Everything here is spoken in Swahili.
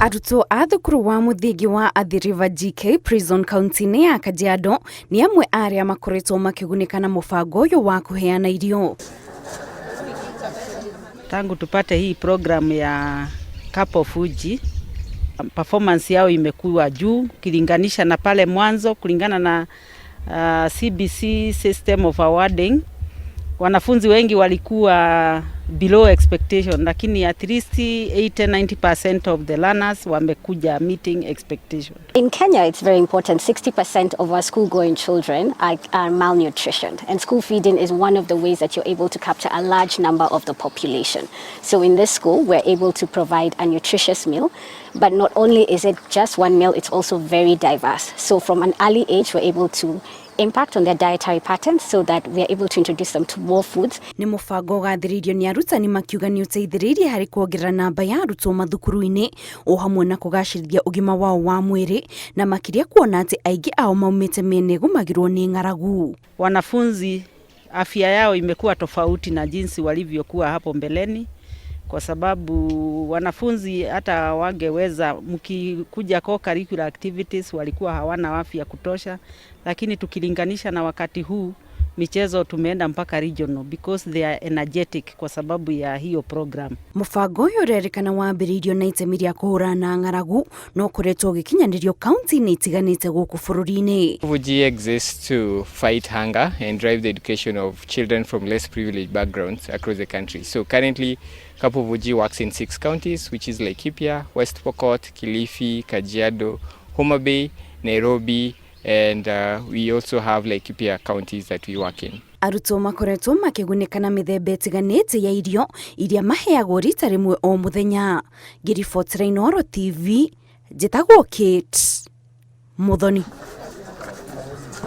Arutwo a thukuru wa muthingi wa Athi River GK Prison County-inĩ ya Kajiado ni amwe arĩa makoretwo makĩgunĩka na mũbango ũyũ wa kũheana irio. Tangu tupate hii program ya Cup of Uji, performance yao imekuwa juu kilinganisha na pale mwanzo, kulingana na CBC system of awarding. Wanafunzi wengi walikuwa below expectation, lakini at least 80-90% of the learners wamekuja meeting expectation. In Kenya, it's very important. 60% of our school-going children are malnutritioned, and school feeding is one of the ways that you're able to capture a large number of the population. So in this school, we're able to provide a nutritious meal, but not only is it just one meal, it's also very diverse. So from an early age, we're able to impact on their dietary patterns so that we are able to introduce them to more foods. Ni mubango gathĩrĩirio ni arutani makiuga ni ũteithĩrĩirie harĩ kuongerera namba ya arutwo mathukuru-inĩ o hamwe na kũgacĩrithia ũgima wao wa mwĩrĩ na makĩria kuona atĩ aingĩ ao maumĩte mĩena ĩgũmagĩrwo nĩ ng'aragu. Wanafunzi afya yao imekuwa tofauti na jinsi walivyokuwa hapo mbeleni, kwa sababu wanafunzi hata wangeweza mkikuja kwa curricular activities walikuwa hawana afya kutosha, lakini tukilinganisha na wakati huu michezo tumeenda mpaka regional because they are energetic kwa sababu ya hiyo program. Mũbango ũyũ ũrerĩkana wambĩrĩirio na itemi rĩa kũhũrana na ng'aragu no ũkoretwo ũgĩkinyanĩrio kaunti-inĩ itiganĩte gũkũ bũrũri-inĩ. Vuji exists to fight hunger and drive the education of children from less privileged backgrounds across the country. So currently, Kapo Vuji works in 6 counties, which is Laikipia, West Pokot, Kilifi, Kajiado, Homa Bay, Nairobi, and we also have Laikipia counties that we work in. Arutwo makoretwo makĩgunĩka na mĩthemba ĩtiganĩte ya irio iria maheagwo rita rĩmwe o mũthenya. Ngiribotera Inooro TV, njĩtagwo Kate Muthoni.